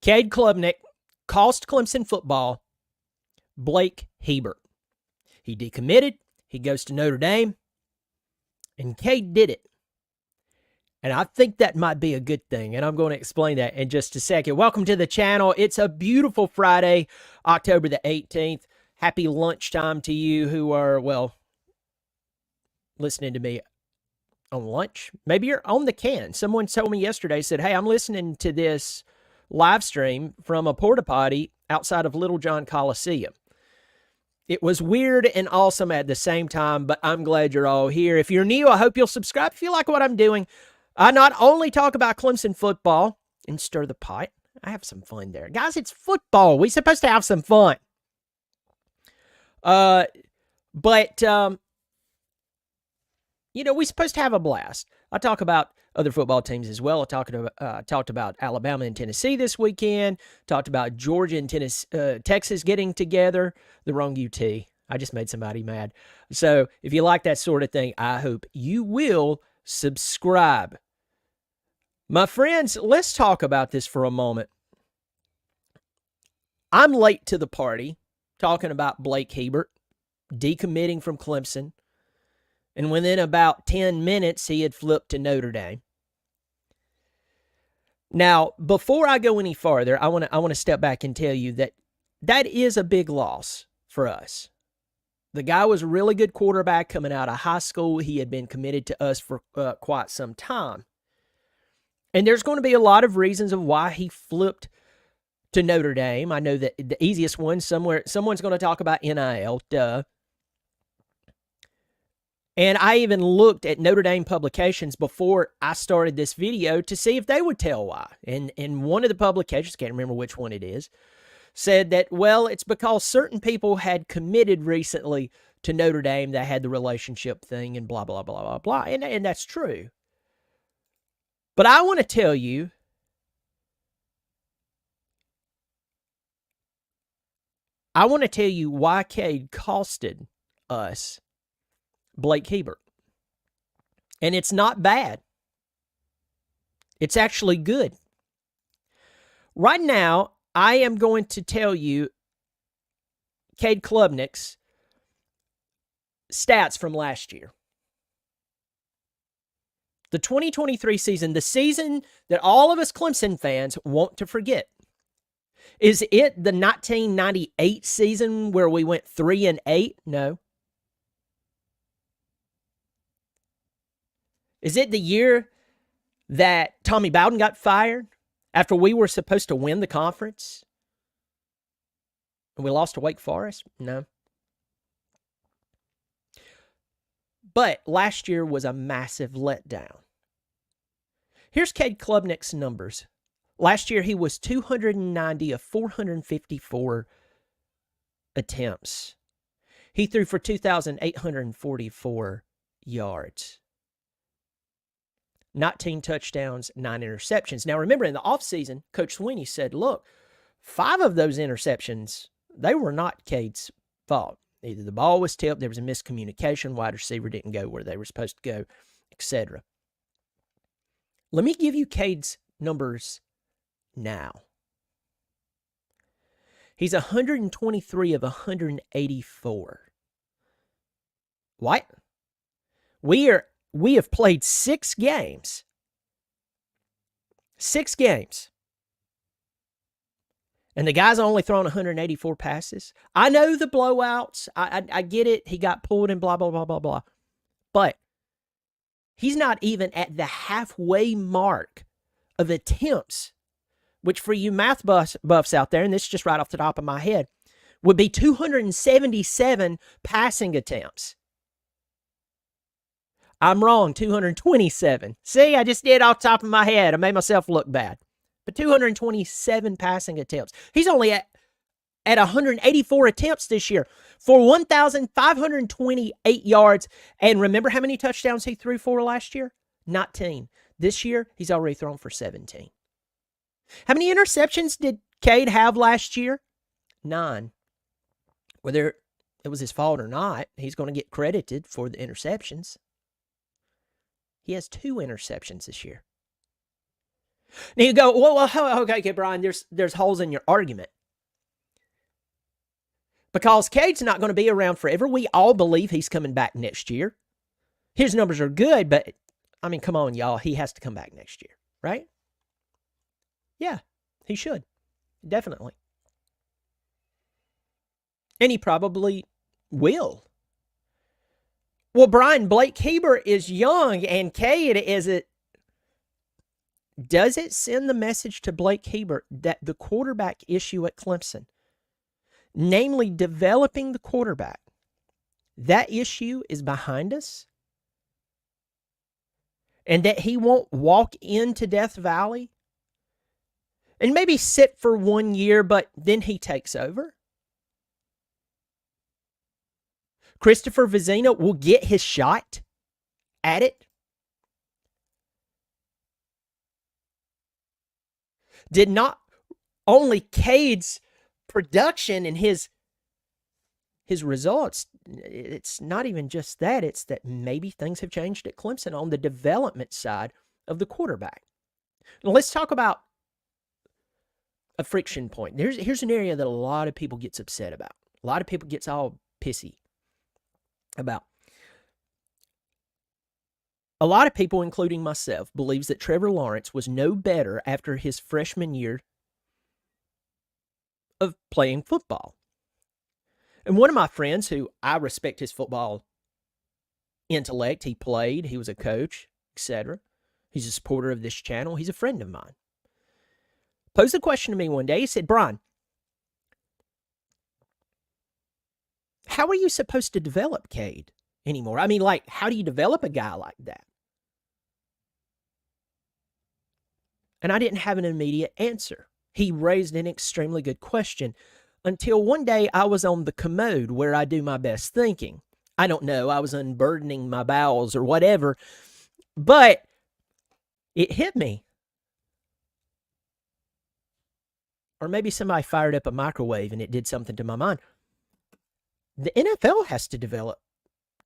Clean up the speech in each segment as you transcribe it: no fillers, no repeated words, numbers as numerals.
Cade Klubnik cost Clemson football Blake Hebert. He decommitted. He goes to Notre Dame. And Cade did it. And I think that might be a good thing. And I'm going to explain that in just a second. Welcome to the channel. It's a beautiful Friday, October the 18th. Happy lunchtime to you who are, well, listening to me on lunch. Maybe you're on the can. Someone told me yesterday, said, hey, I'm listening to this live stream from a porta potty outside of Little John Coliseum. It was weird and awesome at the same time, but I'm glad you're all here. If you're new, I hope you'll subscribe. If you like what I'm doing, I not only talk about Clemson football and stir the pot, I have some fun there. Guys, it's football. We're supposed to have some fun. We're supposed to have a blast. I talk about other football teams as well. I talked about Alabama and Tennessee this weekend. Talked about Georgia and Texas getting together. The wrong UT. I just made somebody mad. So if you like that sort of thing, I hope you will subscribe. My friends, let's talk about this for a moment. I'm late to the party talking about Blake Hebert decommitting from Clemson. And within about 10 minutes, he had flipped to Notre Dame. Now, before I go any farther, I want to step back and tell you that is a big loss for us. The guy was a really good quarterback coming out of high school. He had been committed to us for quite some time. And there's going to be a lot of reasons of why he flipped to Notre Dame. I know that the easiest one, someone's going to talk about NIL, duh. And I even looked at Notre Dame publications before I started this video to see if they would tell why. And one of the publications, can't remember which one it is, said that, well, it's because certain people had committed recently to Notre Dame that had the relationship thing and blah, blah, blah, blah, blah. And that's true. But I want to tell you, why Cade costed us Blake Hebert. And it's not bad. It's actually good. Right now, I am going to tell you Cade Klubnik's stats from last year. The 2023 season, the season that all of us Clemson fans want to forget. Is it the 1998 season where we went 3-8? No. Is it the year that Tommy Bowden got fired after we were supposed to win the conference and we lost to Wake Forest? No. But last year was a massive letdown. Here's Cade Klubnik's numbers. Last year, he was 290 of 454 attempts. He threw for 2,844 yards. 19 touchdowns, 9 interceptions. Now, remember, in the offseason, Coach Sweeney said, look, 5 of those interceptions, they were not Cade's fault. Either the ball was tipped, there was a miscommunication, wide receiver didn't go where they were supposed to go, etc. Let me give you Cade's numbers now. He's 123 of 184. What? We have played 6 games. 6 games. And the guy's only thrown 184 passes. I know the blowouts. I get it. He got pulled and blah, blah, blah, blah, blah. But he's not even at the halfway mark of attempts, which for you math buffs out there, and this is just right off the top of my head, would be 277 passing attempts. I'm wrong, 227. See, I just did off the top of my head. I made myself look bad. But 227 passing attempts. He's only at 184 attempts this year for 1,528 yards. And remember how many touchdowns he threw for last year? 19. This year, he's already thrown for 17. How many interceptions did Cade have last year? 9. Whether it was his fault or not, he's going to get credited for the interceptions. He has 2 interceptions this year. Now you go, well, okay, Brian, there's holes in your argument. Because Cade's not going to be around forever. We all believe he's coming back next year. His numbers are good, but, I mean, come on, y'all. He has to come back next year, right? Yeah, he should. Definitely. And he probably will. Well, Brian, Blake Hebert is young, and Cade is it. Does it send the message to Blake Hebert that the quarterback issue at Clemson, namely developing the quarterback, that issue is behind us? And that he won't walk into Death Valley and maybe sit for 1 year, but then he takes over? Christopher Vizina will get his shot at it? Did not only Cade's production and his results, it's not even just that, it's that maybe things have changed at Clemson on the development side of the quarterback. Now, let's talk about a friction point. Here's an area that a lot of people gets upset about. A lot of people gets all pissy about. A lot of people, including myself, believes that Trevor Lawrence was no better after his freshman year of playing football. And one of my friends, who I respect his football intellect, he played, he was a coach, etc. He's a supporter of this channel. He's a friend of mine. Posed a question to me one day. He said, Brian, how are you supposed to develop Cade anymore? I mean, like, how do you develop a guy like that? And I didn't have an immediate answer. He raised an extremely good question until one day I was on the commode where I do my best thinking. I don't know, I was unburdening my bowels or whatever, but it hit me. Or maybe somebody fired up a microwave and it did something to my mind. The NFL has to develop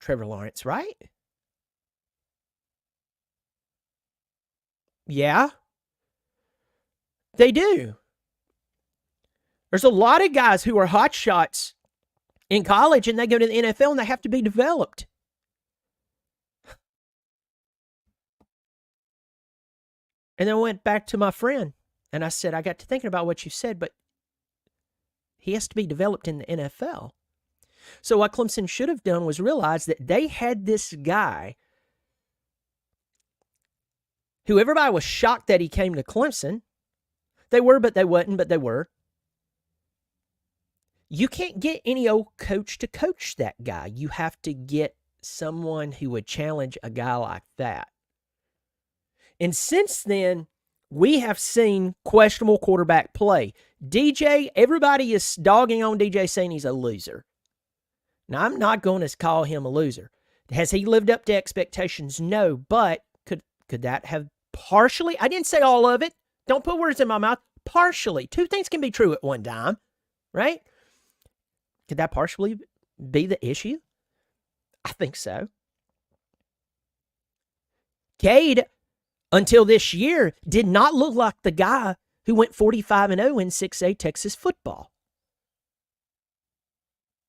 Trevor Lawrence, right? Yeah, they do. There's a lot of guys who are hot shots in college and they go to the NFL and they have to be developed. And then I went back to my friend and I said, I got to thinking about what you said, but he has to be developed in the NFL. So what Clemson should have done was realize that they had this guy who everybody was shocked that he came to Clemson. They were, but they wasn't, but they were. You can't get any old coach to coach that guy. You have to get someone who would challenge a guy like that. And since then, we have seen questionable quarterback play. DJ, everybody is dogging on DJ, saying he's a loser. Now, I'm not going to call him a loser. Has he lived up to expectations? No, but could that have partially? I didn't say all of it. Don't put words in my mouth. Partially. Two things can be true at one time, right? Could that partially be the issue? I think so. Cade, until this year, did not look like the guy who went 45-0 in 6A Texas football.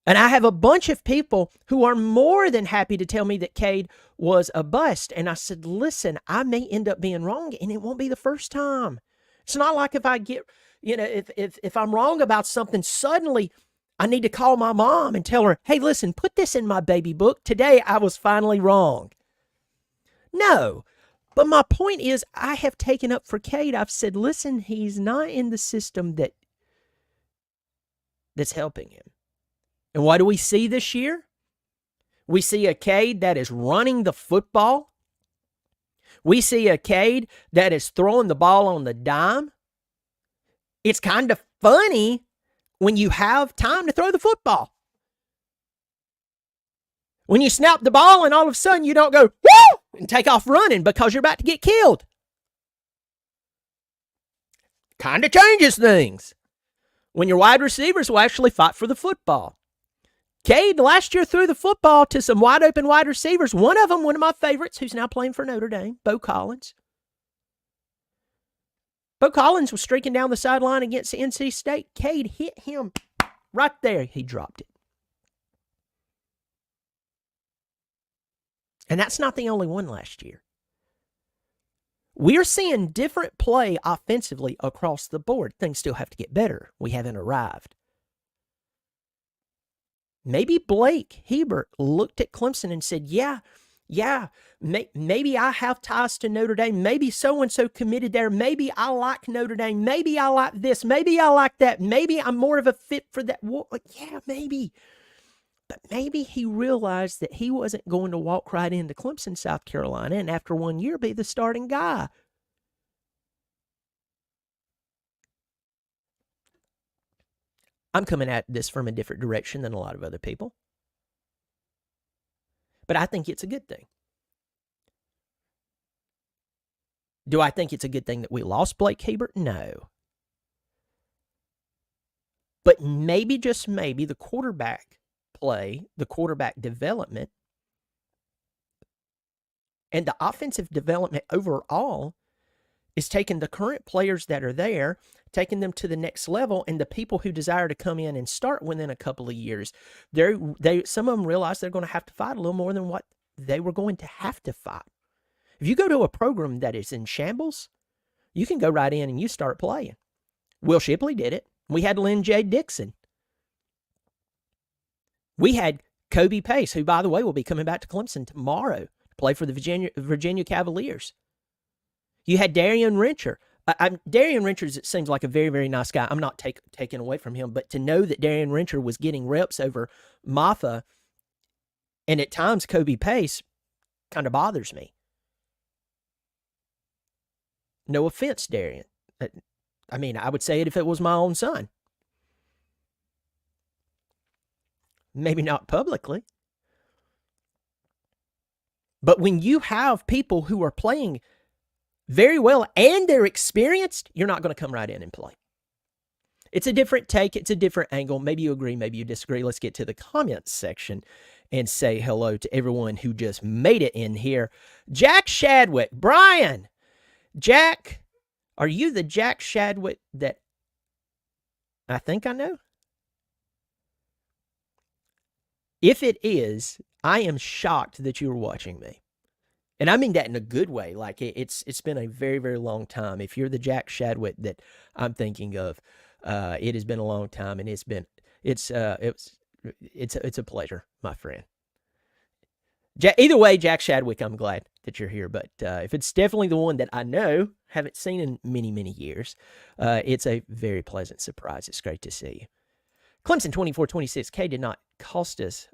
And I have a bunch of people who are more than happy to tell me that Cade was a bust. And I said, listen, I may end up being wrong, and it won't be the first time. It's not like if I get, if I'm wrong about something, suddenly I need to call my mom and tell her, hey, listen, put this in my baby book. Today I was finally wrong. No. But my point is, I have taken up for Cade. I've said, listen, he's not in the system that's helping him. And what do we see this year? We see a Cade that is running the football. We see a Cade that is throwing the ball on the dime. It's kind of funny when you have time to throw the football. When you snap the ball and all of a sudden you don't go, woo, and take off running because you're about to get killed. Kind of changes things when your wide receivers will actually fight for the football. Cade last year threw the football to some wide open wide receivers. One of them, one of my favorites, who's now playing for Notre Dame, Bo Collins. Bo Collins was streaking down the sideline against NC State. Cade hit him right there. He dropped it. And that's not the only one last year. We're seeing different play offensively across the board. Things still have to get better. We haven't arrived. Maybe Blake Hebert looked at Clemson and said, maybe I have ties to Notre Dame. Maybe so-and-so committed there. Maybe I like Notre Dame. Maybe I like this. Maybe I like that. Maybe I'm more of a fit for that. Yeah, maybe. But maybe he realized that he wasn't going to walk right into Clemson, South Carolina, and after 1 year be the starting guy. I'm coming at this from a different direction than a lot of other people. But I think it's a good thing. Do I think it's a good thing that we lost Blake Hebert? No. But maybe, just maybe, the quarterback play, the quarterback development, and the offensive development overall is taking the current players that are there, taking them to the next level, and the people who desire to come in and start within a couple of years, some of them realize they're going to have to fight a little more than what they were going to have to fight. If you go to a program that is in shambles, you can go right in and you start playing. Will Shipley did it. We had Lynn J. Dixon. We had Kobe Pace, who, by the way, will be coming back to Clemson tomorrow to play for the Virginia Cavaliers. You had Darian Rencher. Darian Rencher, it seems like a very, very nice guy. I'm not taking away from him, but to know that Darian Rencher was getting reps over Maffa and at times Kobe Pace kind of bothers me. No offense, Darian. I would say it if it was my own son. Maybe not publicly. But when you have people who are playing very well and they're experienced, you're not going to come right in and play. It's a different take. It's a different angle. Maybe you agree. Maybe you disagree. Let's get to the comments section and say hello to everyone who just made it in here. Jack Shadwick. Brian. Jack, are you the Jack Shadwick that I think I know? If it is, I am shocked that you are watching me. And I mean that in a good way. Like it's been a very, very long time. If you're the Jack Shadwick that I'm thinking of, it has been a long time, and it's a pleasure, my friend. Either way, Jack Shadwick, I'm glad that you're here. But if it's definitely the one that I know, haven't seen in many, many years, it's a very pleasant surprise. It's great to see you. Clemson 24-26. K did not cost us.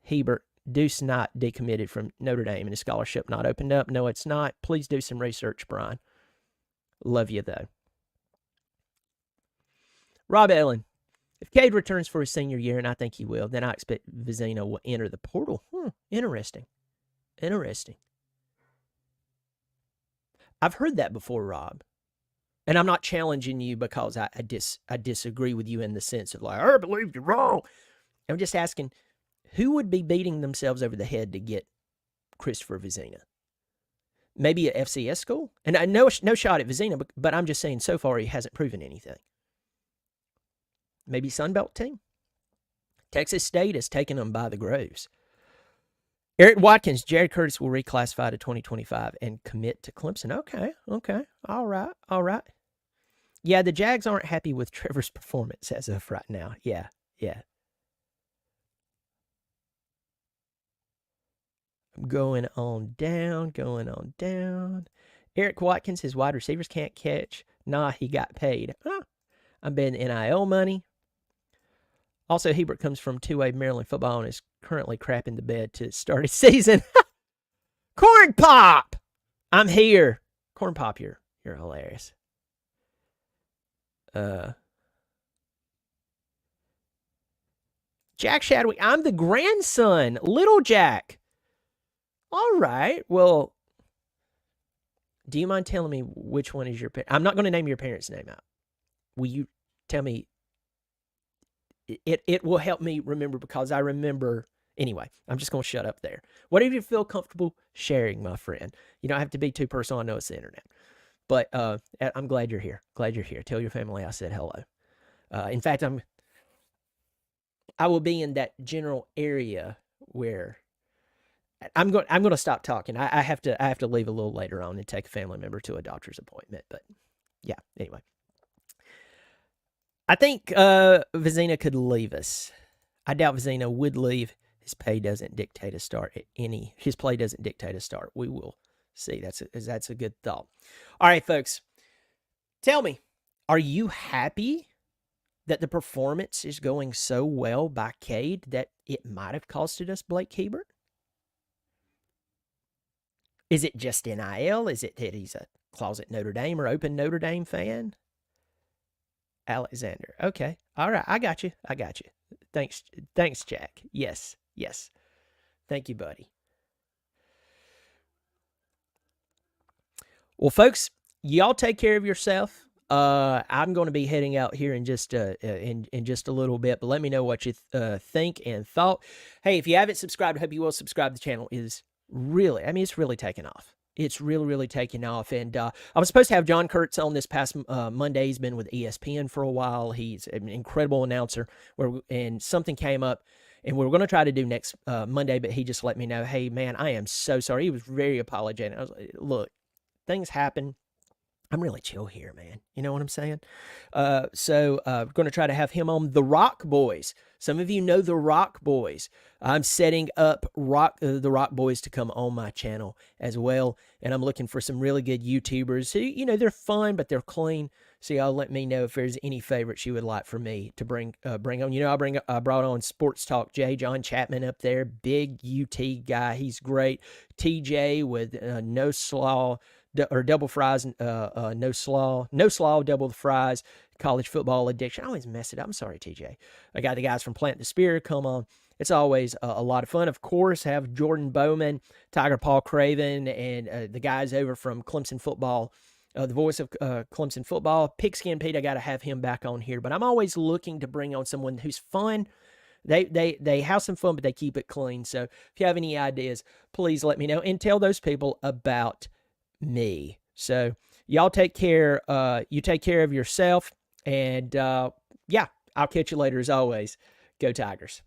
Hebert, Deuce not decommitted from Notre Dame and his scholarship not opened up. No, it's not. Please do some research, Brian. Love you, though. Rob Ellen. If Cade returns for his senior year, and I think he will, then I expect Vizina will enter the portal. Interesting. I've heard that before, Rob. And I'm not challenging you because I disagree with you in the sense of like, I believe you're wrong. I'm just asking, who would be beating themselves over the head to get Christopher Vizina? Maybe an FCS school? And I know no shot at Vizina, but I'm just saying so far he hasn't proven anything. Maybe Sunbelt team? Texas State has taken them by the Groves. Eric Watkins, Jerry Curtis will reclassify to 2025 and commit to Clemson. Okay. All right. Yeah, the Jags aren't happy with Trevor's performance as of right now. Yeah. I'm going on down. Eric Watkins, his wide receivers can't catch. Nah, he got paid. I'm betting NIL money. Also, Hebert comes from 2A Maryland football and is currently crapping the bed to start his season. Corn Pop! I'm here. Corn Pop, you're hilarious. Jack Shadwick, I'm the grandson. Little Jack. All right. Well, do you mind telling me which one is your parent? I'm not going to name your parents' name out. Will you tell me? It will help me remember because I remember. Anyway, I'm just going to shut up there. Whatever you feel comfortable sharing, my friend. You don't have to be too personal. I know it's the internet. But I'm glad you're here. Glad you're here. Tell your family I said hello. In fact, I will be in that general area where I'm going to stop talking. I have to leave a little later on and take a family member to a doctor's appointment. But yeah, anyway. I think Vizina could leave us. I doubt Vizina would leave. His play doesn't dictate a start at any. His play doesn't dictate a start. We will see. That's a good thought. All right, folks. Tell me, are you happy that the performance is going so well by Cade that it might have costed us Blake Hebert? Is it just NIL? Is it that he's a closet Notre Dame or open Notre Dame fan? Alexander. Okay. All right. I got you. Thanks, Jack. Yes. Thank you, buddy. Well, folks, y'all take care of yourself. I'm going to be heading out here in just in just a little bit, but let me know what you think and thought. Hey, if you haven't subscribed, I hope you will subscribe. The channel is really, it's really taking off. It's really taking off. And I was supposed to have John Kurtz on this past Monday. He's been with ESPN for a while. He's an incredible announcer. And something came up, and we were going to try to do next Monday, but he just let me know, hey, man, I am so sorry. He was very apologetic. I was like, look, things happen. I'm really chill here, man. You know what I'm saying? So we're going to try to have him on. The Rock Boys. Some of you know the Rock Boys. I'm setting up the Rock Boys to come on my channel as well. And I'm looking for some really good YouTubers. So, they're fun, but they're clean. So y'all let me know if there's any favorites you would like for me to bring on. I brought on Sports Talk Jay, John Chapman up there. Big UT guy. He's great. TJ with No Slaw. Or double fries, no slaw, double the fries, college football addiction. I always mess it up. I'm sorry, TJ. I got the guys from Plant the Spear come on. It's always a lot of fun. Of course, have Jordan Bowman, Tiger Paul Craven, and the guys over from Clemson football, the voice of Clemson football. Pigskin Pete, I got to have him back on here. But I'm always looking to bring on someone who's fun. They have some fun, but they keep it clean. So if you have any ideas, please let me know and tell those people about me. So y'all take care. You take care of yourself, and I'll catch you later. As always, go Tigers.